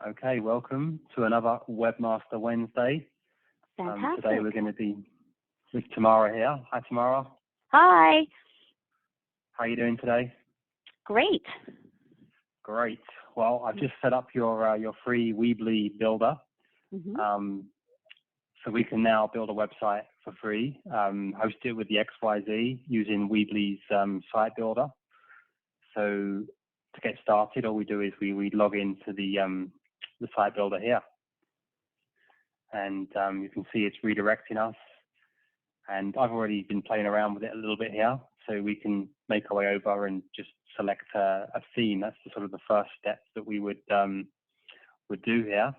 Okay, welcome to another Webmaster Wednesday. Fantastic. Today we're going to be with Tamara here. Hi, Tamara. Hi. How are you doing today? Great. Great. Well, I've just set up your free Weebly builder. Mm-hmm. So we can now build a website for free, host it with the XYZ using Weebly's site builder. So to get started, all we do is we log into the site builder here. And you can see it's redirecting us. And I've already been playing around with it a little bit here. So we can make our way over and just select a theme. That's sort of the first step that we would do here.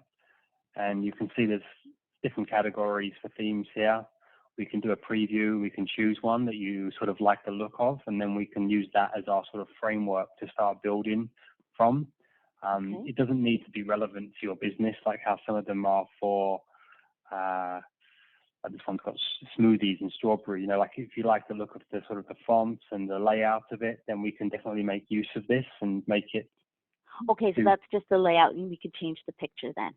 And you can see there's different categories for themes here. We can do a preview. We can choose one that you sort of like the look of, and then we can use that as our sort of framework to start building from. Okay. It doesn't need to be relevant to your business, like how some of them are for, this one's got smoothies and strawberry. You know, like if you like the look of the sort of the fonts and the layout of it, then we can definitely make use of this and make it. Okay, so that's just the layout, and we could change the picture then.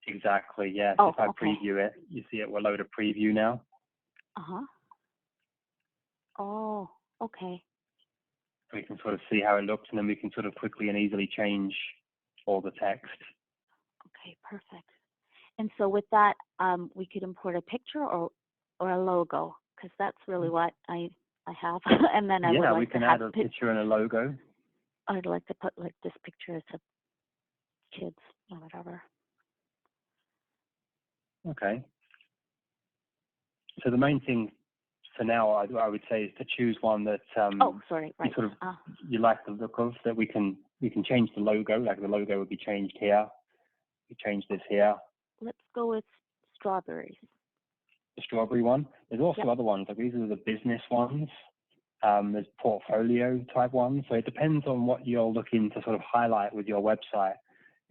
Exactly, yes. Oh, if I okay. preview it, you see it will load a preview now. Uh-huh. Oh, okay. We can sort of see how it looks, and then we can sort of quickly and easily change all the text. Okay, perfect. And so with that, we could import a picture or a logo, because that's really what I have. And then I would like we can add a picture and a logo. I'd like to put like this picture as a kids or whatever. Okay. So the main thing for now, I would say, is to choose one that right. you like the look of. That we can change the logo. Like the logo would be changed here. We change this here. Let's go with strawberries. The strawberry one. There's also other ones. Like these are the business ones. There's portfolio type ones. So it depends on what you're looking to sort of highlight with your website.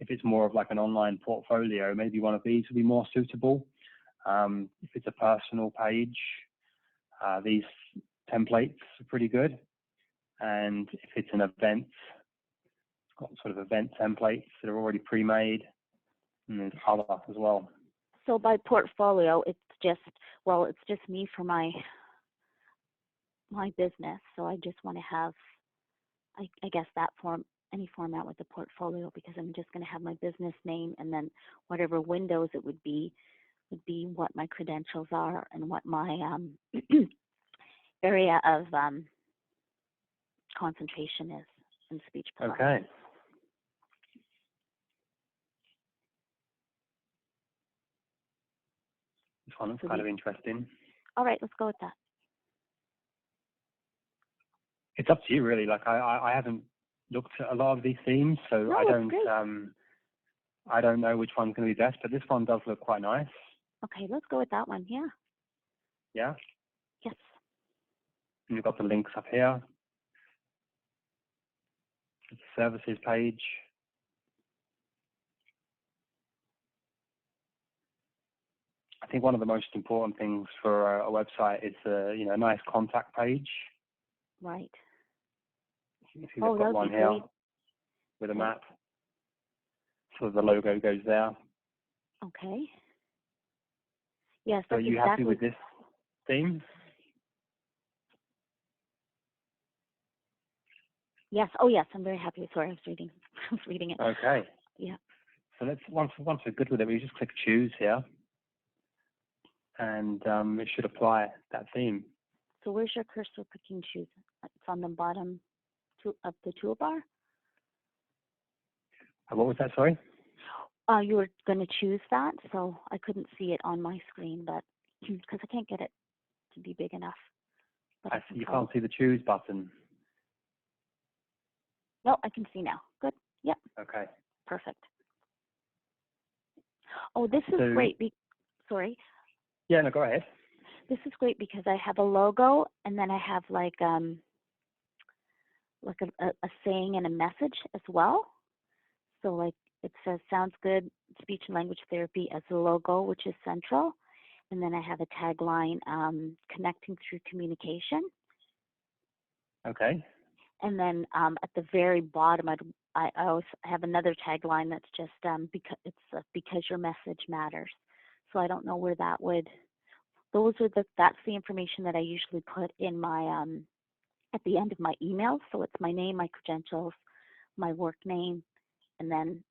If it's more of like an online portfolio, maybe one of these would be more suitable. If it's a personal page, these templates are pretty good. And if it's an event, it's got sort of event templates that are already pre-made, and there's other as well. So by portfolio, it's just me for my business. So I just want to have, I guess that any format with the portfolio, because I'm just going to have my business name, and then whatever windows it would be what my credentials are and what my area of concentration is in speech pathology. Okay. This one is kind of interesting. All right, let's go with that. It's up to you, really. Like I haven't looked at a lot of these themes, so No, I don't know which one's going to be best, but this one does look quite nice. Okay, let's go with that one. Yeah. Yeah? Yes. And you've got the links up here. The services page. I think one of the most important things for a website is a nice contact page. Right. You see they've got one here with a map. So the logo goes there. Okay. Yes. So are you happy with this theme? Yes. Oh, yes. I'm very happy. Sorry, I was reading it. Okay. Yeah. So once we're good with it, we just click choose here, and it should apply that theme. So where's your cursor clicking choose? It's on the bottom of the toolbar. What was that? Sorry. You were going to choose that, so I couldn't see it on my screen, but because I can't get it to be big enough. But You can't see the choose button. No, I can see now. Good. Yep. Okay. Perfect. Oh, this is great. Sorry. Yeah, no, go ahead. This is great because I have a logo, and then I have like a saying and a message as well. So like it says, sounds good, speech and language therapy as the logo, which is central. And then I have a tagline, connecting through communication. Okay. And then at the very bottom, I always have another tagline that's just because your message matters. So I don't know where that would. That's the information that I usually put in my at the end of my email. So it's my name, my credentials, my work name, and then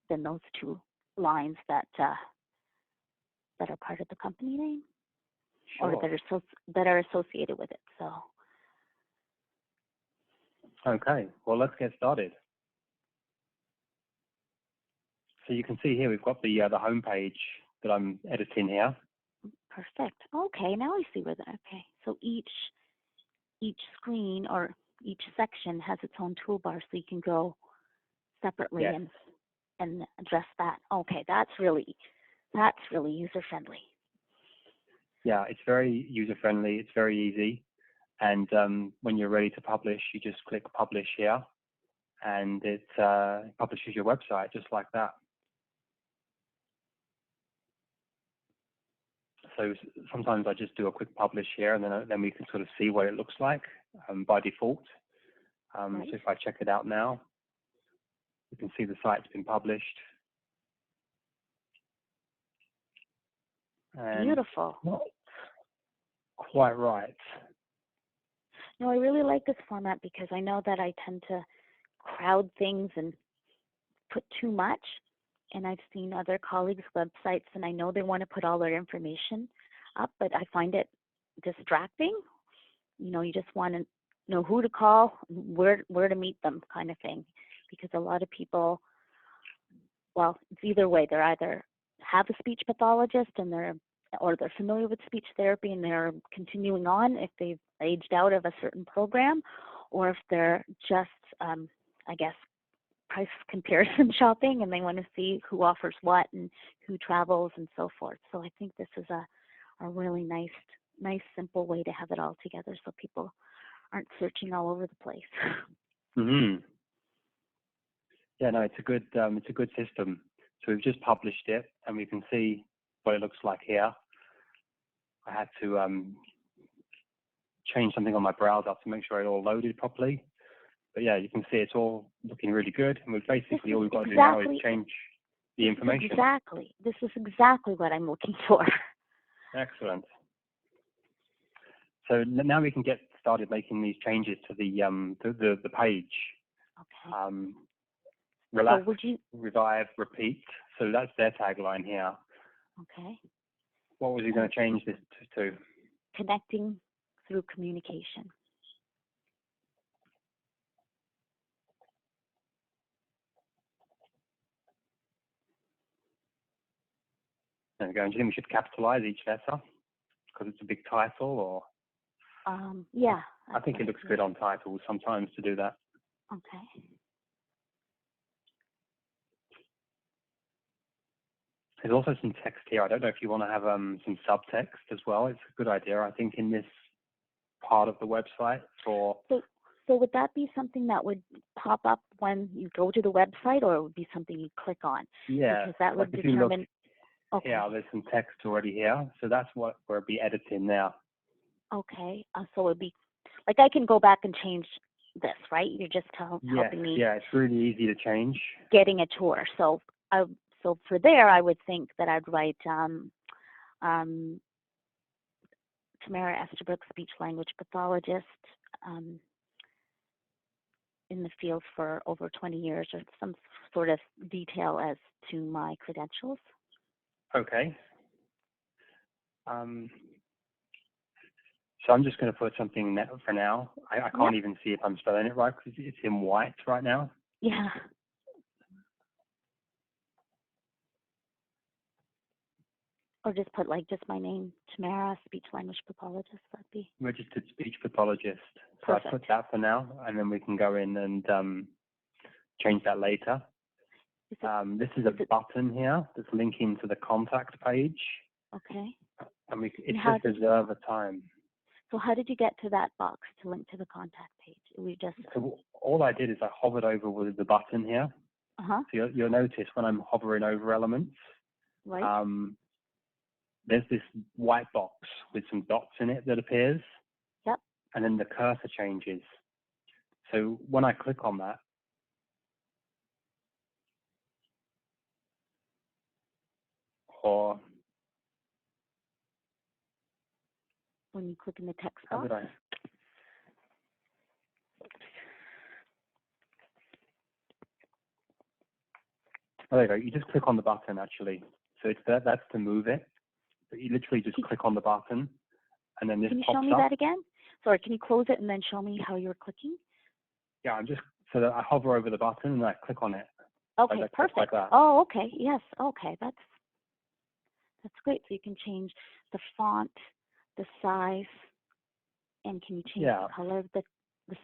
then those two lines that are part of the company name, Sure. or that are associated with it. So. Okay, well, let's get started. So you can see here we've got the home page that I'm editing here. Perfect. Okay, now I see where okay. So each screen or each section has its own toolbar, so you can go separately Yes. and address that. Okay, that's really user friendly. Yeah, it's very user friendly. It's very easy. And when you're ready to publish, you just click publish here, and it publishes your website just like that. So sometimes I just do a quick publish here, and then we can sort of see what it looks like by default. Right. So if I check it out now, you can see the site's been published. And Beautiful. not quite right. No, I really like this format because I know that I tend to crowd things and put too much. And I've seen other colleagues' websites, and I know they want to put all their information up, but I find it distracting. You just want to know who to call, where to meet them, kind of thing. Because a lot of people, well, it's either way. They're either have a speech pathologist or they're familiar with speech therapy and they're continuing on if they've aged out of a certain program, or if they're just, I guess, price comparison shopping and they want to see who offers what and who travels and so forth. So I think this is a really nice, simple way to have it all together so people aren't searching all over the place. Mm-hmm. Yeah, no, it's a good system. So we've just published it, and we can see what it looks like here. I had to change something on my browser to make sure it all loaded properly. But yeah, you can see it's all looking really good. And we've basically all we've got to do now is change the information. This is exactly what I'm looking for. Excellent. So now we can get started making these changes to the page. Okay. Relax, so revive, repeat. So that's their tagline here. Okay. What was you going to change this to? Connecting through communication. There we go. Do you think we should capitalize each letter because it's a big title, or? Yeah. I think it looks good on titles sometimes to do that. Okay. There's also some text here. I don't know if you want to have some subtext as well. It's a good idea, I think, in this part of the website for. So would that be something that would pop up when you go to the website, or it would be something you click on? Yeah. Because that would like determine. Okay. Yeah, there's some text already here, so that's what we'll be editing now. Okay. So it would be like I can go back and change this, right? You're just helping me. Yeah, it's really easy to change. Getting a tour. So for there, I would think that I'd write Tamara Estabrook, speech language pathologist, in the field for over 20 years, or some sort of detail as to my credentials. Okay. So I'm just going to put something for now. I can't even see if I'm spelling it right because it's in white right now. Yeah. Or just put just my name, Tamara, speech language pathologist. That'd be registered speech pathologist. So perfect. I put that for now, and then we can go in and change that later. This is a button here that's linking to the contact page. Okay. And it says reserve a time. So how did you get to that box to link to the contact page? So all I did is I hovered over with the button here. Uh-huh. So you'll notice when I'm hovering over elements, right. There's this white box with some dots in it that appears. Yep. and then the cursor changes. So when I click on that, or When you click in the text how box? did I? Oh, there you go. You just click on the button actually. So it's that's to move it. But you literally just click on the button, and then this Can you pops show me up. that again? Sorry, can you close it and then show me how you're clicking? Yeah, I'm just so that I hover over the button and I click on it. Okay, Like perfect. like that. Oh, okay. Yes. Okay, that's great. So you can change the font, the size, and can you change Yeah, the color of the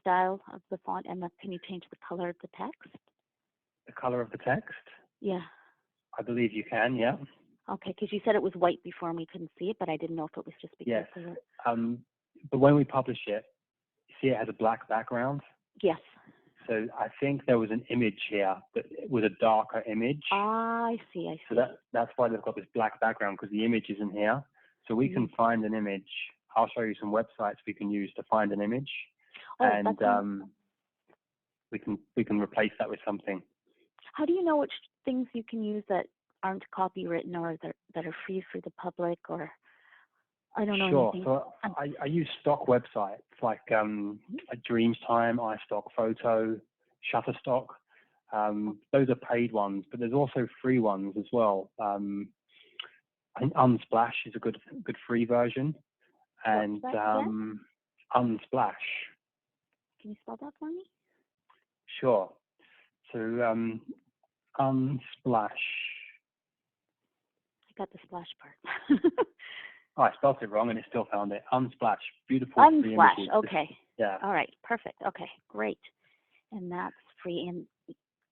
style of the font, and can you change the color of the text? the color of the text. Yeah. I believe you can. Yeah. Okay, because you said it was white before and we couldn't see it, but I didn't know if it was just because Yes. they were. But when we publish it, you see it has a black background. Yes. So I think there was an image here that was a darker image. I see. I see. So that's why they've got this black background, because the image isn't here. So we can find an image. I'll show you some websites we can use to find an image, and we can replace that with something. How do you know which things you can use that aren't copywritten or that are free for the public, or I don't know anything? Sure. So I use stock websites like Dreamstime, iStock Photo, Shutterstock. Those are paid ones, but there's also free ones as well. I think Unsplash is a good free version, and Unsplash. Can you spell that for me? Sure. So Unsplash. I got the splash part. Oh, I spelled it wrong and it still found it. Unsplash. Beautiful free Unsplash. images. Okay. Yeah. All right. Perfect. Okay. Great. And that's free.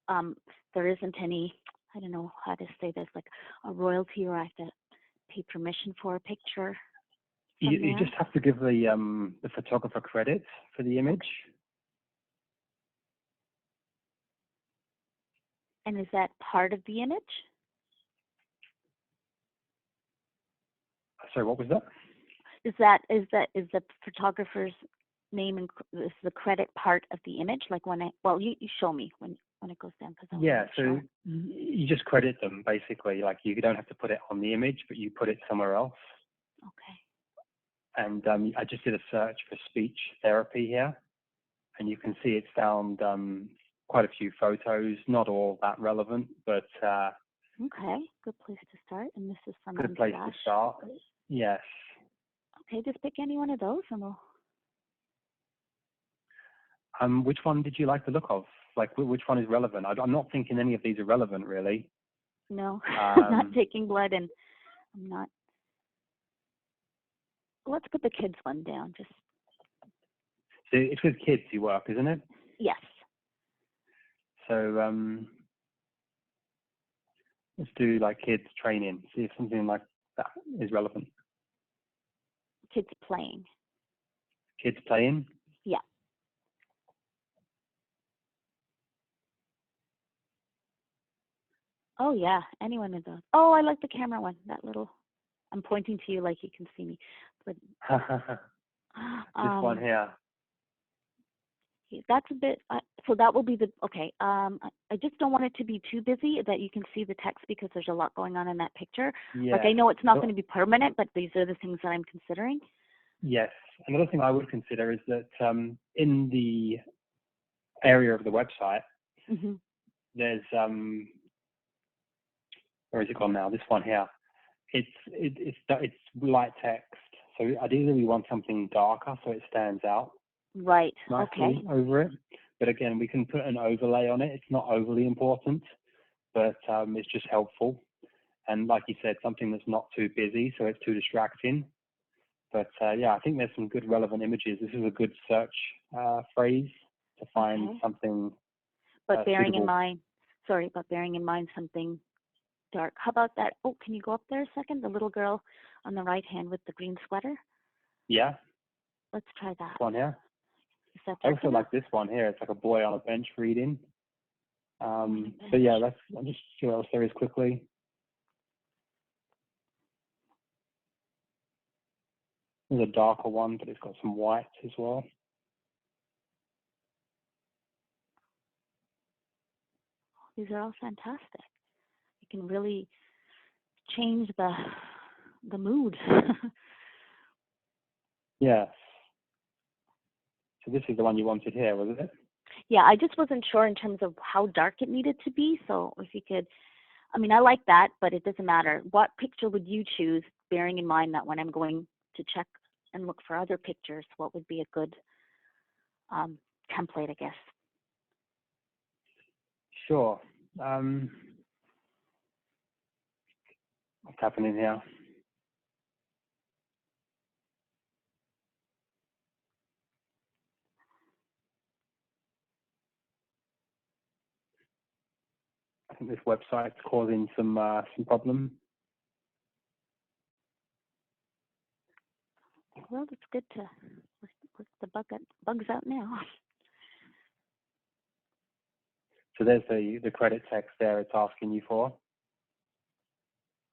And there isn't any, I don't know how to say this, like a royalty, or I have to pay permission for a picture. You just have to give the photographer credit for the image. And is that part of the image? Sorry, what was that? Is the photographer's name and is the credit part of the image? Like when you show me when it goes down, because yeah. So you just credit them basically. Like you don't have to put it on the image, but you put it somewhere else. Okay. And I just did a search for speech therapy here, and you can see it's found quite a few photos. Not all that relevant, but okay, good place to start. And this is from good place to start. Yes. Okay, just pick any one of those and we'll. Which one did you like the look of? Like, which one is relevant? I'm not thinking any of these are relevant, really. No, I'm not taking blood, and I'm not. Let's put the kids one down. Just. So it's with kids you work, isn't it? Yes. So let's do like kids training. See if something like that is relevant. Kids playing. Kids playing? Yeah. Oh yeah, any one of those. Oh, I like the camera one. That little. I'm pointing to you like you can see me. But this one here. That's a bit. So that will be the okay. I just don't want it to be too busy that you can see the text, because there's a lot going on in that picture. Yeah. Like I know it's not going to be permanent, but these are the things that I'm considering. Yes. Another thing I would consider is that in the area of the website, there's where is it gone now? This one here. It's light text. So ideally we want something darker so it stands out. Right. Nicely over it. But again, we can put an overlay on it. It's not overly important, but it's just helpful. And like you said, something that's not too busy, so it's too distracting. But yeah, I think there's some good relevant images. This is a good search phrase to find something. But bearing suitable. in mind something dark. How about that? Oh, can you go up there a second? The little girl on the right hand with the green sweater. Yeah. Let's try that. This one here. Is that I also like this one here. It's like a boy on a bench reading. But yeah, I'll just see what else there is quickly. There's a darker one, but it's got some white as well. These are all fantastic. You can really change the mood. Yes. So this is the one you wanted here, was it? Yeah, I just wasn't sure in terms of how dark it needed to be. So if you could, I mean, I like that, but it doesn't matter. What picture would you choose, bearing in mind that when I'm going to check and look for other pictures, what would be a good template, I guess? Sure. What's happening here? I think this website's causing some problem. Well, it's good to work the bugs out now. So there's the credit text there it's asking you for.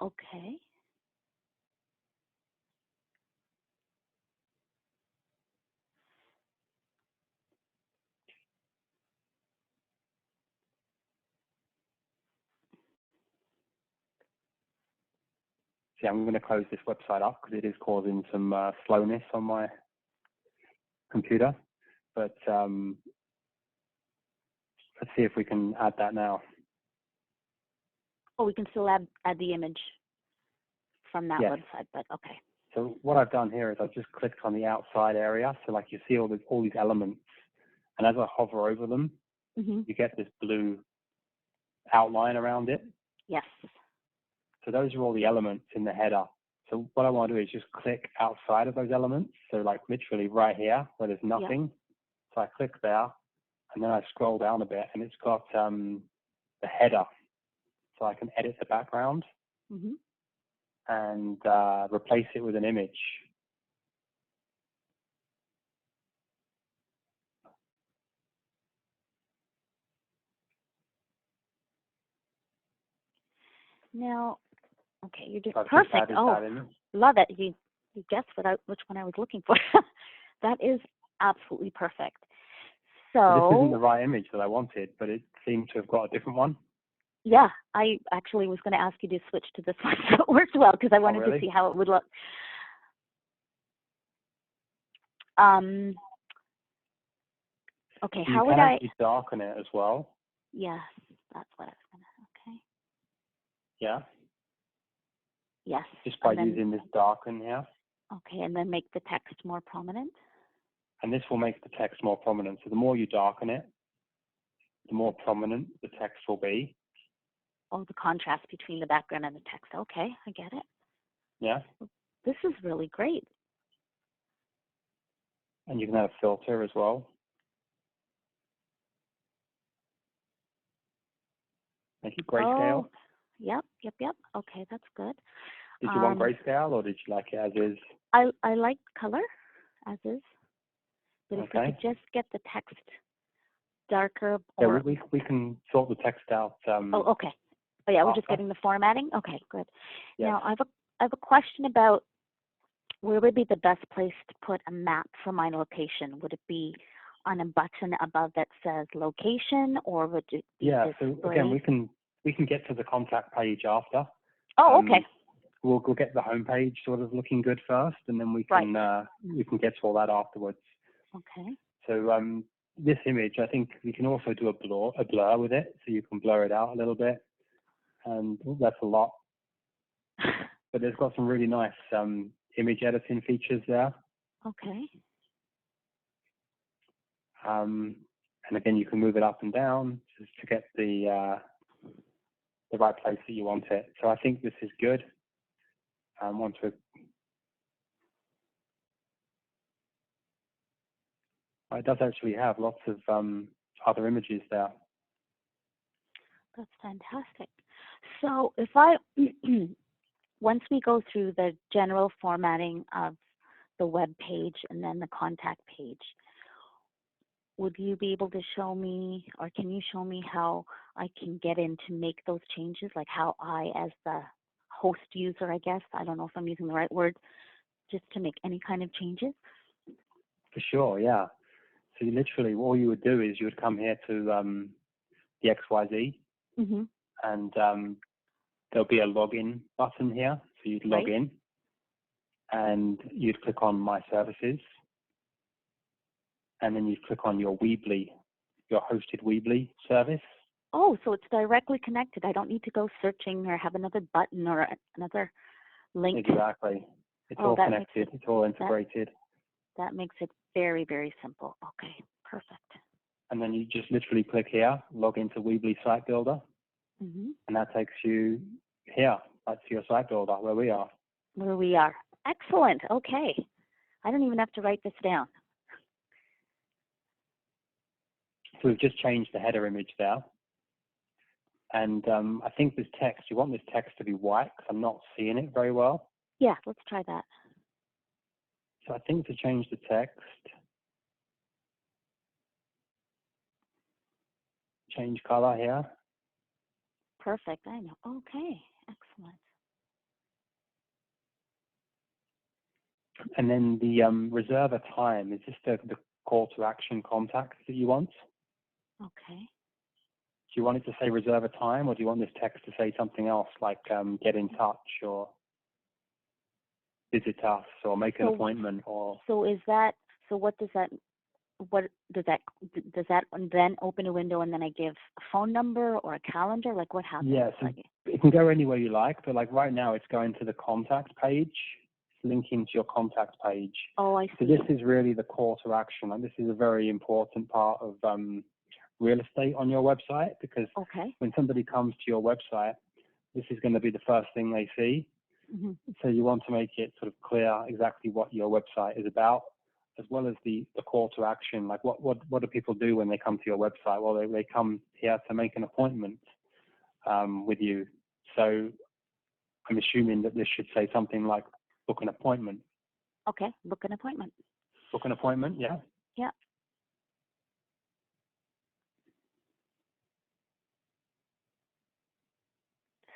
Okay. See, I'm going to close this website up because it is causing some slowness on my computer. But let's see if we can add that now. Oh, we can still add the image from that Yes. website, but okay. So what I've done here is I've just clicked on the outside area. So like you see all these elements, and as I hover over them, you get this blue outline around it. Yes. So those are all the elements in the header. So what I want to do is just click outside of those elements. So like literally right here where there's nothing. Yep. So I click there, and then I scroll down a bit, and it's got the header. So I can edit the background and replace it with an image. Now, okay, you're just So perfect. Oh, love it. You guessed which one I was looking for. That is absolutely perfect. So this isn't the right image that I wanted, but it seemed to have got a different one. Yeah, I actually was going to ask you to switch to this one, so it worked well because I wanted to see how it would look. Okay, how would I? You can darken it as well. Yes, that's what I was going to. Okay. Yeah. Yes. Just by using this darken here. Okay, and then make the text more prominent. And this will make the text more prominent. So the more you darken it, the more prominent the text will be. Oh, the contrast between the background and the text. Okay, I get it. Yeah. This is really great. And you can have a filter as well. Make it grayscale. Oh, yep. Okay, that's good. Did you want grayscale or did you like it as is? I like color as is. But if we could just get the text darker or... Yeah, we can sort the text out. Oh, okay. Oh, yeah, we're just getting the formatting? Okay, good. Yes. Now, I have a question about where would be the best place to put a map for my location? Would it be on a button above that says location, or would it be so again, we can get to the contact page after. Oh, okay. We'll get the home page sort of looking good first, and then we can get to all that afterwards. Okay. So this image, I think we can also do a blur with it, so you can blur it out a little bit, and that's a lot. But it's got some really nice image editing features there. Okay. And again, you can move it up and down just to get the right place that you want it. So I think this is good. It does actually have lots of other images there. That's fantastic. So if once we go through the general formatting of the web page and then the contact page, would you be able to show me, or can you show me how I can get in to make those changes? Like how I, as the host user, I guess, I don't know if I'm using the right word, just to make any kind of changes? For sure, yeah. So you literally, all you would do is you would come here to the XYZ, Mm-hmm. and there'll be a login button here. So you'd log Right. in, and you'd click on My Services, and then you'd click on your Weebly, your hosted Weebly service. Oh, so it's directly connected. I don't need to go searching or have another button or another link. Exactly. It's all connected. It's all integrated. That makes it very, very simple. Okay, perfect. And then you just literally click here, log into Weebly Site Builder, Mm-hmm. and that takes you here, that's your site builder, where we are. Where we are. Excellent. Okay. I don't even have to write this down. So we've just changed the header image there. And I think this text, you want this text to be white because I'm not seeing it very well. Yeah, let's try that. So I think to change the text, change color here. Perfect. I know. Okay. Excellent. And then the reserve a time, is this the call to action contact that you want? Okay. Do you want it to say reserve a time, or do you want this text to say something else like get in touch or visit us or make an appointment? Or so what does that then open a window and then I give a phone number or a calendar? Like what happens? yeah, so it can go anywhere you like, but like right now it's going to the contact page, linking to your contact page. Oh, I see. So this is really the call to action. Like this is a very important part of real estate on your website, because when somebody comes to your website, this is going to be the first thing they see. Mm-hmm. So you want to make it sort of clear exactly what your website is about, as well as the call to action. Like what do people do when they come to your website? Well, they come here to make an appointment with you. So I'm assuming that this should say something like book an appointment. Okay, book an appointment. Book an appointment, yeah. Yeah.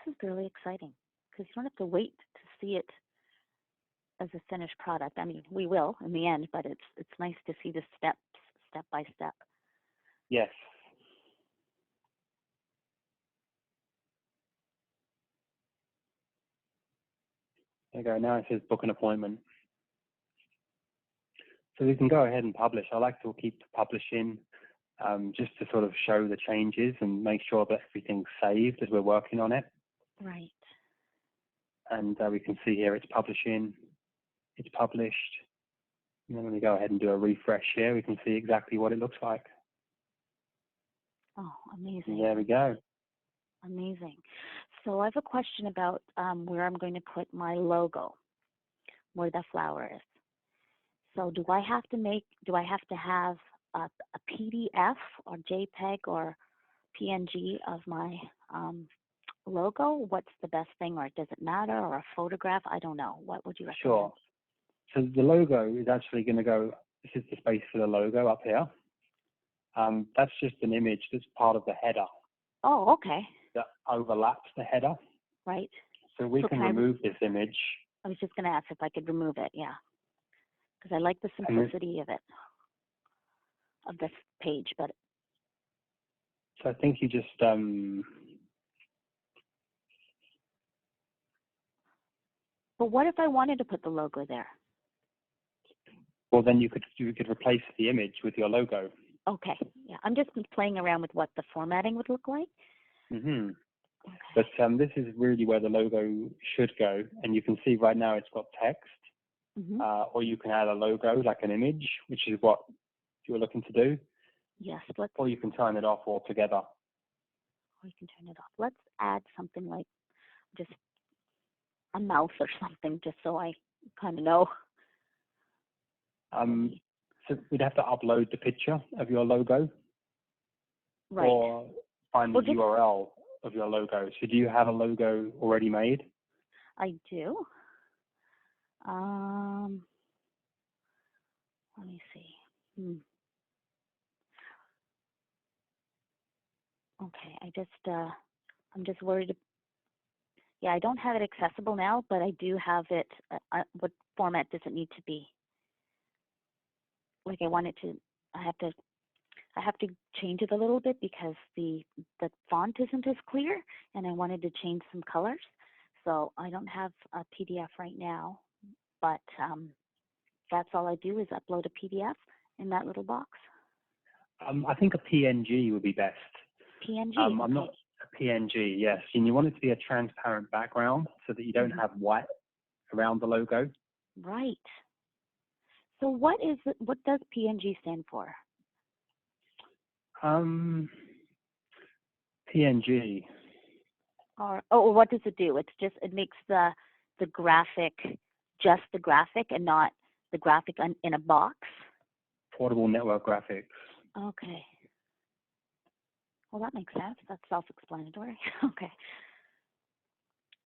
This is really exciting because you don't have to wait to see it as a finished product. I mean, we will in the end, but it's nice to see the steps, step by step. Yes. There you go. Now it says book an appointment. So we can go ahead and publish. I like to keep publishing just to sort of show the changes and make sure that everything's saved as we're working on it. Right. And we can see here it's publishing, it's published. And then when we go ahead and do a refresh here, we can see exactly what it looks like. Oh, amazing. And there we go. Amazing. So I have a question about where I'm going to put my logo, where the flower is. So do I have to have a PDF or JPEG or PNG of my logo? What's the best thing, or does it matter, or a photograph? I don't know. What would you recommend? Sure. So the logo is actually going to go, this is the space for the logo up here. That's just an image that's part of the header. Oh, okay. That overlaps the header. Right. So we can remove this image. I was just going to ask if I could remove it, yeah. Because I like the simplicity of it, of this page. But so I think you just but what if I wanted to put the logo there? Well, then you could replace the image with your logo. Okay, yeah. I'm just playing around with what the formatting would look like. Mm-hmm. Okay. But this is really where the logo should go, and you can see right now it's got text. Mm-hmm. Or you can add a logo, like an image, which is what you're looking to do. Yes, or you can turn it off altogether. Or you can turn it off. Let's add something like just a mouse or something, just so I kind of know. So we'd have to upload the picture of your logo. Right. Or find the URL of your logo. So do you have a logo already made? I do. Let me see. Okay, I'm just worried. Yeah, I don't have it accessible now, but I do have it. What format does it need to be? Like I want it to, I have to, I have to change it a little bit because the font isn't as clear, and I wanted to change some colors. So I don't have a PDF right now, but that's all I do is upload a PDF in that little box. I think a PNG would be best. PNG. I'm Okay. not a PNG, yes. And you want it to be a transparent background so that you don't have white around the logo. Right. So what does PNG stand for? PNG. Or what does it do? It makes the graphic just the graphic and not the graphic in a box. Portable network graphics. Okay. Well, that makes sense. That's self-explanatory. Okay.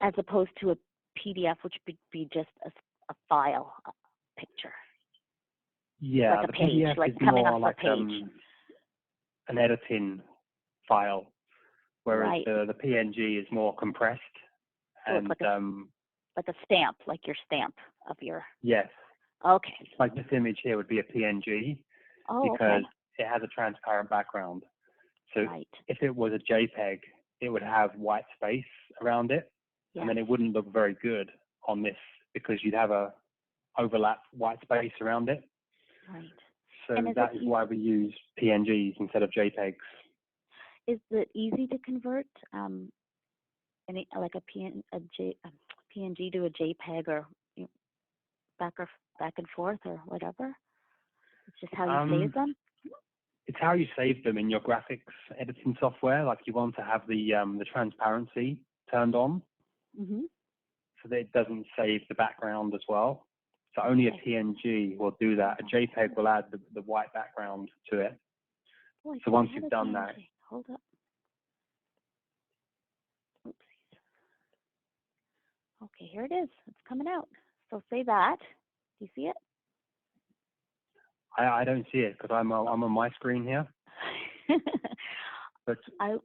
As opposed to a PDF, which would be just a file, a picture. Yeah, like a the page, PDF like is coming more off like a page. an editing file, whereas Right. the PNG is more compressed. So And it's like a stamp, like your stamp of your. yes, Okay. like this image here would be a PNG because Okay. it has a transparent background. So Right. if it was a JPEG, it would have white space around it, and then it wouldn't look very good on this because you'd have a overlap white space around it. Right. So And that is why we use PNGs instead of JPEGs. Is it easy to convert like a PNG to a JPEG or back and forth or whatever? It's just how you save them. It's how you save them in your graphics editing software. Like you want to have the transparency turned on, so that it doesn't save the background as well. So only a PNG will do that. A JPEG will add the white background to it. Boy, So once you've done that, hold up. Oopsies. Okay, here it is. It's coming out. So say that. Do you see it? I don't see it because I'm on my screen here. But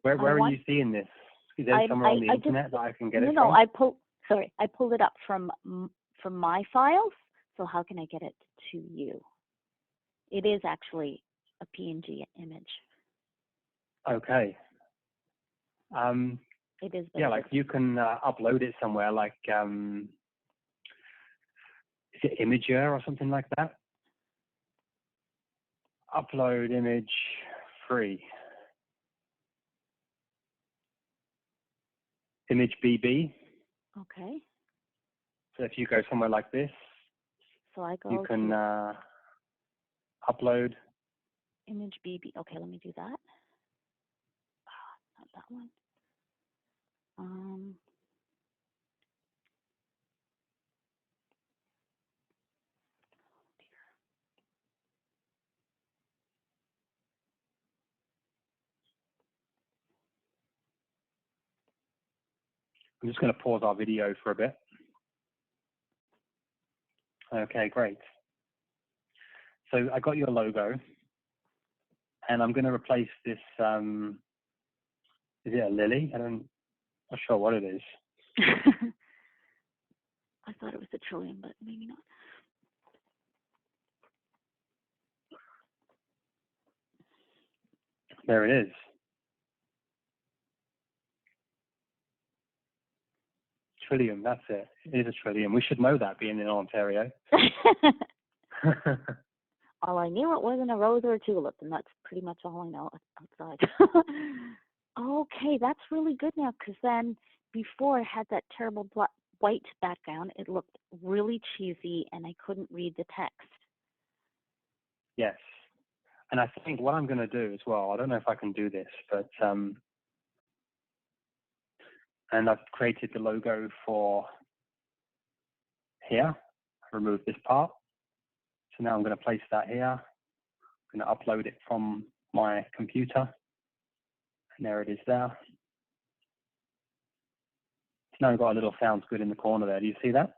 where are you seeing this? Is there somewhere on the internet that I can get it from? No, I pulled it up from my files. So how can I get it to you? It is actually a PNG image. Okay. It is. Yeah, like you can upload it somewhere, like is it Imager or something like that? Upload image free. Image BB. Okay. So if you go somewhere like this, you can upload image BB. Okay, let me do that. Not that one. I'm just going to pause our video for a bit. Okay, great. So I got your logo, and I'm going to replace this. Is it a lily? I'm not sure what it is. I thought it was a trillium, but maybe not. There it is. Trillium, that's it. It is a trillium. We should know that, being in Ontario. All I knew it wasn't a rose or a tulip, and that's pretty much all I know outside. Okay, that's really good now, because then before it had that terrible white background. It looked really cheesy, and I couldn't read the text. Yes. And I think what I'm going to do as well, I don't know if I can do this, but and I've created the logo for here. Remove this part. So now I'm going to place that here. I'm going to upload it from my computer. And there it is there. It's now got a little sounds good in the corner there. Do you see that?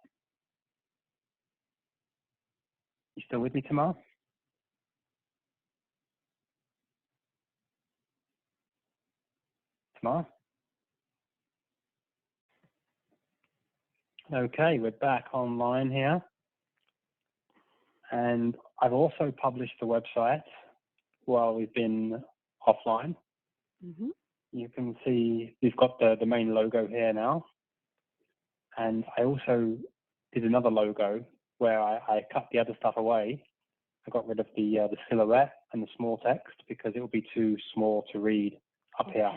You still with me, Tamar? Tamar? Okay, we're back online here. And I've also published the website while we've been offline. Mm-hmm. You can see we've got the main logo here now. And I also did another logo where I cut the other stuff away. I got rid of the silhouette and the small text because it would be too small to read up Okay. here.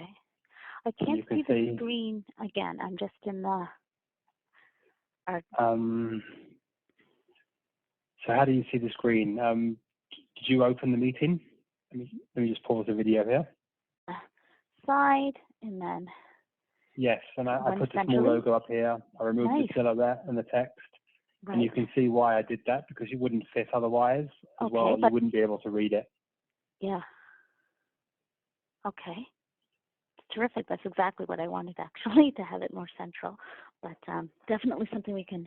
I can't You can see the screen again. I'm just in the. So how do you see the screen? Did you open the meeting? Let me just pause the video here. Side and then. Yes, and I put the small logo up here. I removed the silhouette and the text. Right. And you can see why I did that, because it wouldn't fit otherwise. As well, you wouldn't be able to read it. Yeah. Okay. Terrific. That's exactly what I wanted, actually, to have it more central. But definitely something we can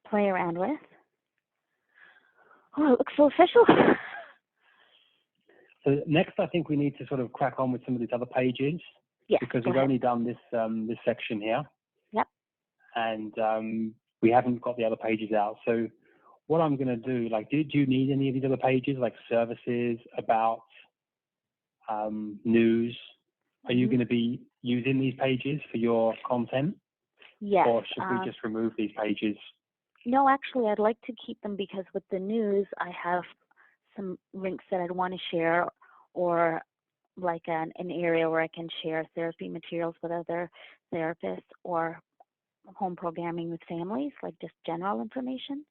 play around with. Oh, it looks so official. So next, I think we need to sort of crack on with some of these other pages. Yes, because we've only done this this section here. Yep. And we haven't got the other pages out. So what I'm going to do, like, do you need any of these other pages, like services, about, news? Are you going to be using these pages for your content? Yes. Or should we just remove these pages? No, actually, I'd like to keep them because with the news, I have some links that I'd want to share, or like an area where I can share therapy materials with other therapists, or home programming with families, like just general information.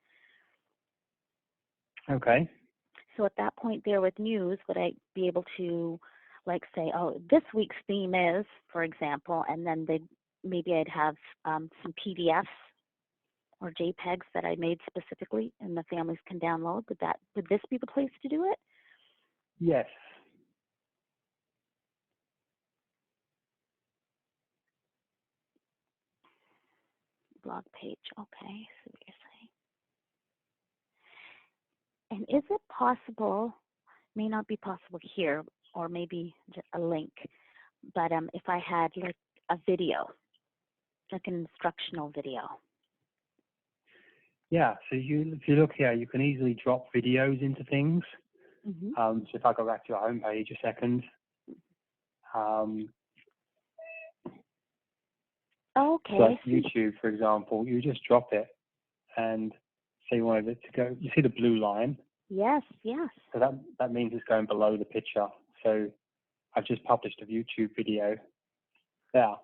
Okay. So at that point there with news, would I be able to like say, oh, this week's theme is, for example, and then maybe I'd have some PDFs or JPEGs that I made specifically and the families can download. Would this be the place to do it? Yes. Blog page, okay, see what you're saying. And is it possible, may not be possible here, or maybe just a link, but if I had like a video, like an instructional video. Yeah, so if you look here, you can easily drop videos into things. So if I go back to our homepage a second. Okay. So like YouTube, for example, you just drop it and say you wanted it to go. You see the blue line? Yes, yes. So that means it's going below the picture. So I've just published a YouTube video there.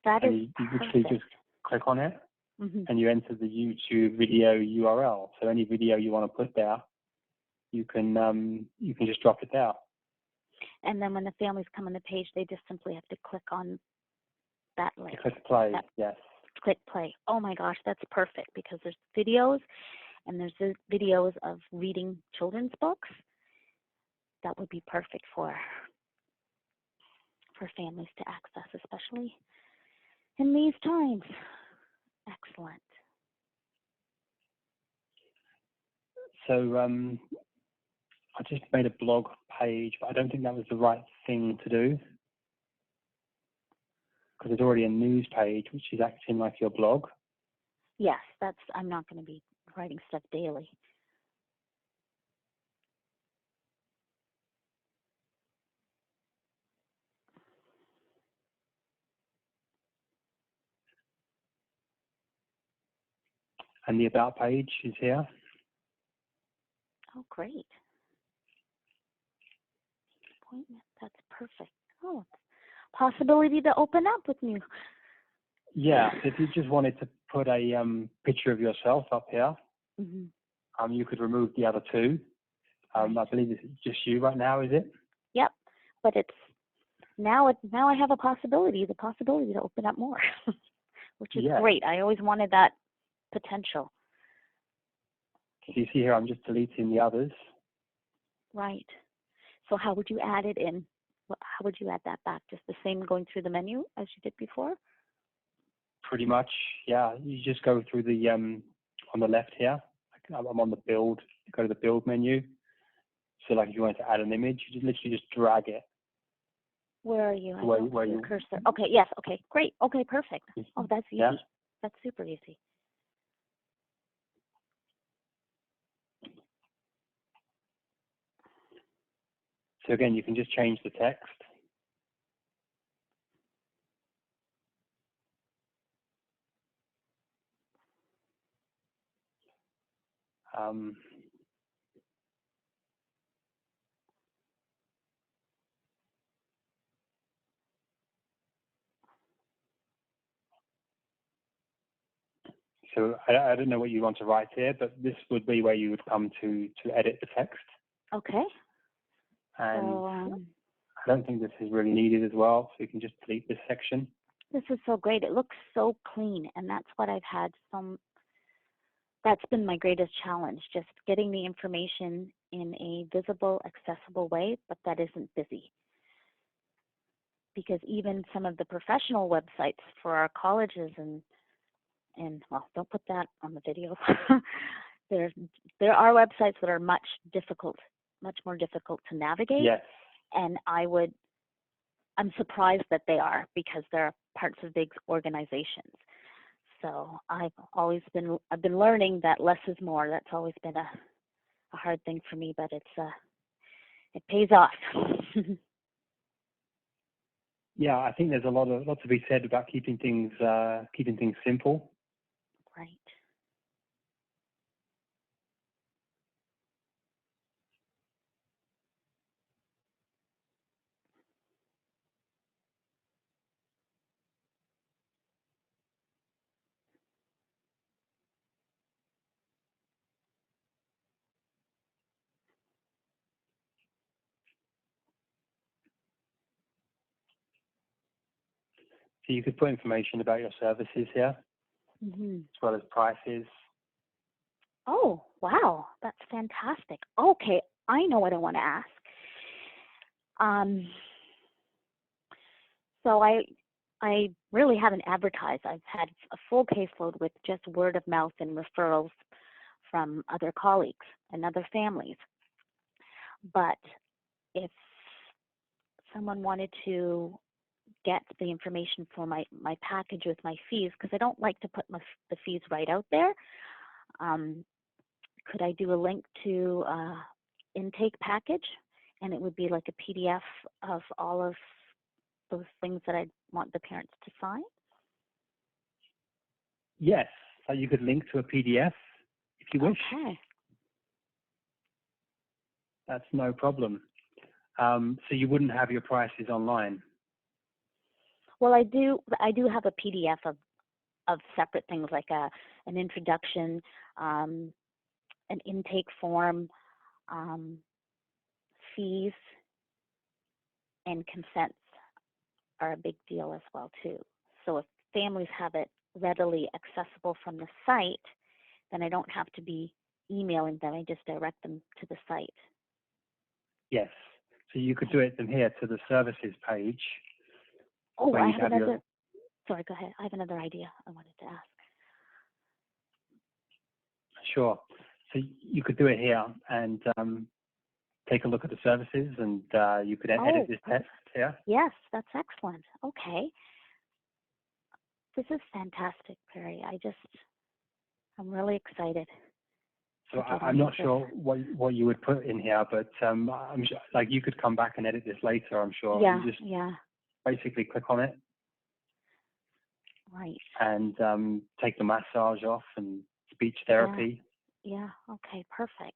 That and is you perfect. literally just click on it and you enter the YouTube video URL. So any video you want to put there, you can just drop it there. And then when the families come on the page, they just simply have to click on that link. Click play, yes. Click play. Oh my gosh, that's perfect, because there's videos and there's videos of reading children's books. That would be perfect for families to access, especially in these times. Excellent. So I just made a blog page, but I don't think that was the right thing to do, because there's already a news page which is acting like your blog. Yes, I'm not going to be writing stuff daily. And the about page is here. Oh, great. Appointment, that's perfect. Oh, possibility to open up with you. Yeah, if you just wanted to put a picture of yourself up here, you could remove the other two. I believe it's just you right now, is it? Yep, but now I have the possibility to open up more, which is great. I always wanted that potential. So you see here, I'm just deleting the others. Right. So how would you add it in? How would you add that back? Just the same going through the menu as you did before? Pretty much, yeah. You just go through the on the left here. I'm on the build. You go to the build menu. So like if you wanted to add an image, you just literally just drag it. Where are you? Where your cursor. Okay, yes, okay, great. Okay, perfect. Oh, that's easy. Yeah. That's super easy. So again, you can just change the text. So I don't know what you want to write here, but this would be where you would come to edit the text. Okay. And So, I don't think this is really needed as well, so you can just delete this section. this is so great. It looks so clean, and that's what I've had that's been my greatest challenge, just getting the information in a visible, accessible way, but that isn't busy. Because even some of the professional websites for our colleges and well, don't put that on the video. There are websites that are much more difficult to navigate. Yes. And I'm surprised that they are, because they're parts of big organizations. So I've been learning that less is more. That's always been a hard thing for me, but it pays off. Yeah, I think there's a lot to be said about keeping things simple. Right. So you could put information about your services here, as well as prices. Oh, wow, that's fantastic. Okay, I know what I want to ask. So I really haven't advertised. I've had a full caseload with just word of mouth and referrals from other colleagues and other families. But if someone wanted to get the information for my package with my fees, because I don't like to put the fees right out there, could I do a link to intake package, and it would be like a PDF of all of those things that I want the parents to sign? Yes, so you could link to a PDF if you wish. Okay. That's no problem. So you wouldn't have your prices online? Well, I do have a PDF of separate things, like an introduction, an intake form, fees, and consents are a big deal as well too. So if families have it readily accessible from the site, then I don't have to be emailing them. I just direct them to the site. Yes. So you could do it from here to the services page. Oh, I have another. Sorry, go ahead. I have another idea I wanted to ask. Sure. So you could do it here and take a look at the services, and you could edit this text here. Yes, that's excellent. Okay. This is fantastic, Perry. I'm really excited. So I'm not sure what you would put in here, but I'm sure, like, you could come back and edit this later, I'm sure. Yeah, You just yeah. basically click on it. Right. And take the massage off and speech therapy. Yeah, okay, perfect.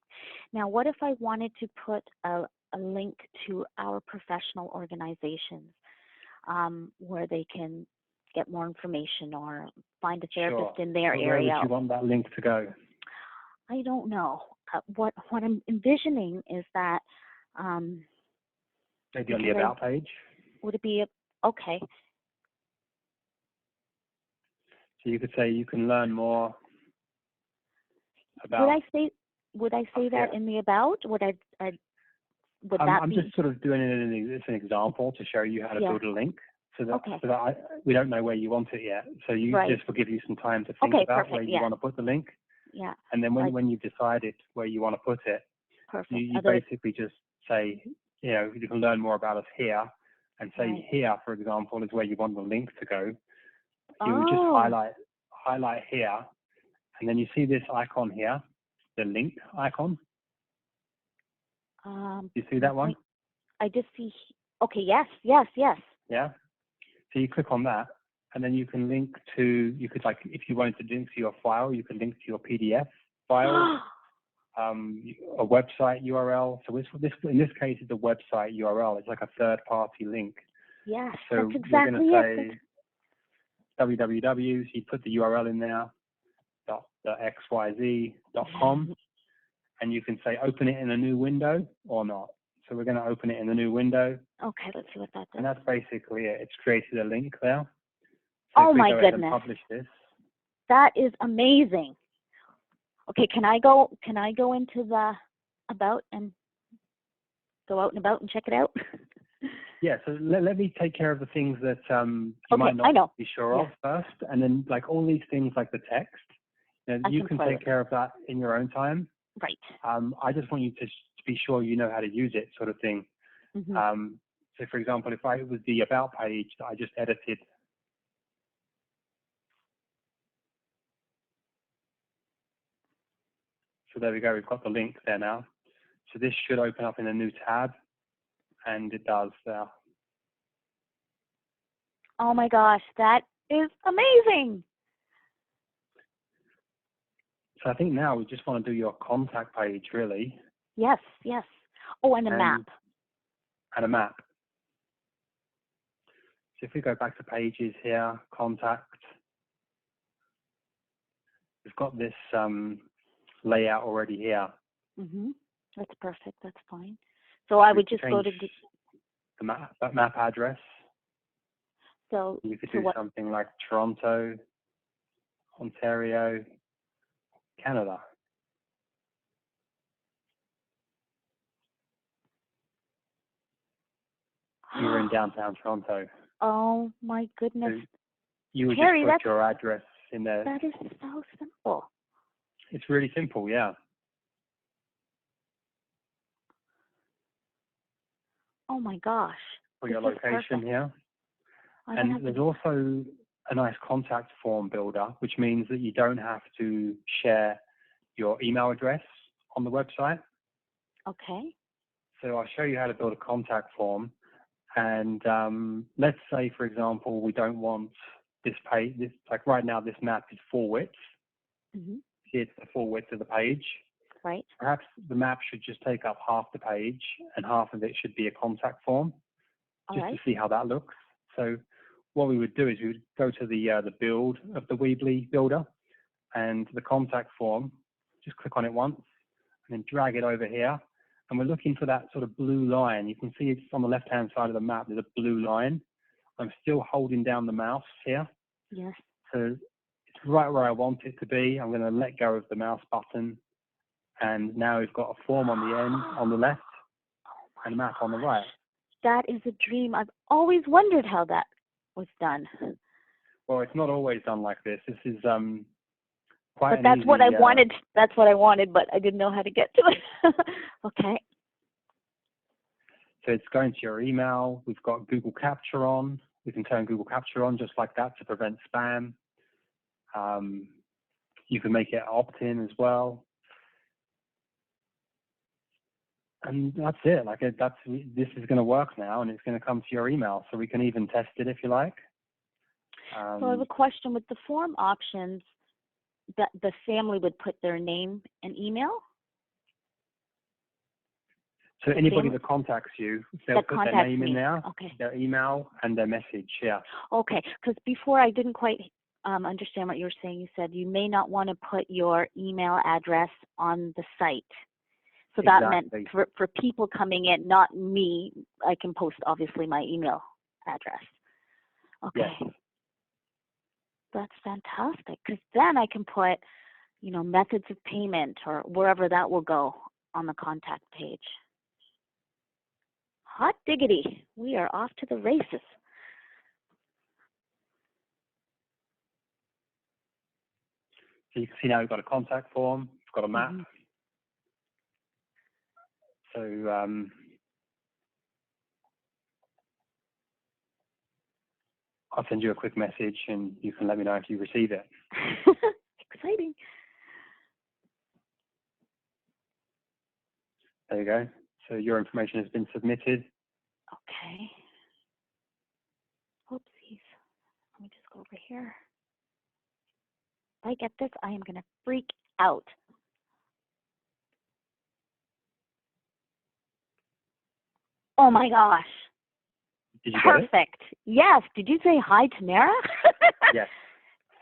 Now, what if I wanted to put a link to our professional organizations where they can get more information or find a therapist in their area? Where would you want that link to go? I don't know. What I'm envisioning is that Maybe on the About page? Would it be okay? So you could say you can learn more about... Would I say that in the About? Would I'm just sort of doing it as an example to show you how to build a link. So that we don't know where you want it yet. So this will give you some time to think about where you want to put the link. Yeah. And then when you've decided where you want to put it, you basically just say, you can learn more about us here, and say here, for example, is where you want the link to go. You would just highlight here, and then you see this icon here, the link icon. You see that one? I just see. Okay, yes, yes, yes. Yeah. So you click on that, and then you can link to. You could, like, if you wanted to link to your file, you could link to your PDF file, a website URL. So in this case, it's a website URL. It's like a third-party link. Yes, So that's we're going exactly to it. say www. So you put the URL in there, .xyz.com, and you can say open it in a new window or not. So we're going to open it in a new window. Okay, let's see what that does. And that's basically it. It's created a link there. So Oh if we my go ahead and goodness, publish this, that is amazing. Okay, can I go into the about and go out and about and check it out? yeah. So let me take care of the things that you Okay, might I not know. be sure of first, and then like all these things like the text, you can play take with care of that in your own time. Right. I just want you to be sure you know how to use it, sort of thing. Mm-hmm. So for example, if it was the about page that I just edited, so there we go, we've got the link there now. So this should open up in a new tab, and it does there. Oh my gosh, that is amazing. So I think now we just want to do your contact page, really. Yes, yes. Oh, and a map. And a map. So if we go back to pages here, contact, we've got this layout already here. Mm-hmm. That's perfect. That's fine. So I would just go to the map address. So you could do something like Toronto, Ontario, Canada. You're in downtown Toronto. Oh my goodness. So you would Terry, just put your address in there. That is so simple. It's really simple, yeah. Oh my gosh. For your location here. And there's also a nice contact form builder, which means that you don't have to share your email address on the website. Okay. So I'll show you how to build a contact form. And let's say, for example, we don't want this page, like right now, this map is full width. Mm-hmm. It's the full width of the page. Right. Perhaps the map should just take up half the page and half of it should be a contact form, just to see how that looks. So what we would do is we would go to the build of the Weebly builder and the contact form, just click on it once and then drag it over here. And we're looking for that sort of blue line. You can see it's on the left-hand side of the map, there's a blue line. I'm still holding down the mouse here. Yes. So it's right where I want it to be. I'm going to let go of the mouse button. And now we've got a form on the end, on the left, and a map on the right. That is a dream. I've always wondered how that was done. Well, it's not always done like this. This is quite But that's easy, what I wanted. That's what I wanted, but I didn't know how to get to it. Okay. So it's going to your email. We've got Google Capture on. We can turn Google Capture on just like that to prevent spam. You can make it opt-in as well. And that's it. Like this is going to work now, and it's going to come to your email. So we can even test it if you like. So I have a question with the form options. That the family would put their name and email. So anybody that contacts you, they'll put their name in there, their email, and their message. Yeah. Okay. Because before I didn't quite understand what you were saying. You said you may not want to put your email address on the site. So that meant for people coming in, not me, I can post obviously my email address. Okay. Yes. That's fantastic, because then I can put, methods of payment or wherever that will go on the contact page. Hot diggity, we are off to the races. So you can see now we've got a contact form, we've got a map. So I'll send you a quick message and you can let me know if you receive it. Exciting. There you go. So your information has been submitted. over here. If I get this, I am going to freak out. Oh my gosh. Did you get it? Perfect. Yes. Did you say hi, Tamara? Yes.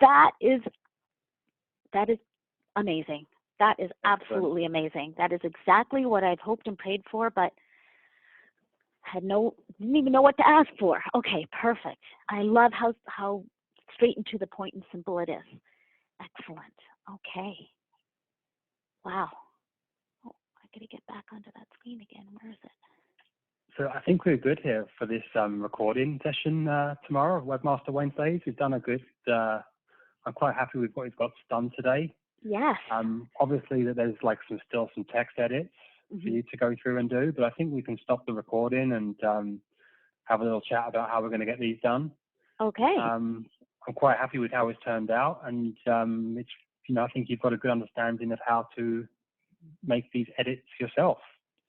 That is amazing. That is Excellent. absolutely amazing. That is exactly what I'd hoped and prayed for, but didn't even know what to ask for. Okay, perfect. I love how straight and to the point and simple it is. Excellent. Okay. Wow. Oh, I gotta get back onto that screen again. Where is it? So I think we're good here for this recording session tomorrow, Webmaster Wednesdays. We've done a good, I'm quite happy with what we've got done today. Yes. Obviously that there's like still some text edits for you to go through and do, but I think we can stop the recording and have a little chat about how we're going to get these done. Okay. I'm quite happy with how it's turned out, and it's, I think you've got a good understanding of how to make these edits yourself.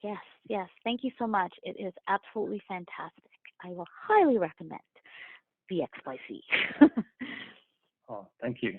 Yes, yes. Thank you so much. It is absolutely fantastic. I will highly recommend VXYZ. Oh, thank you.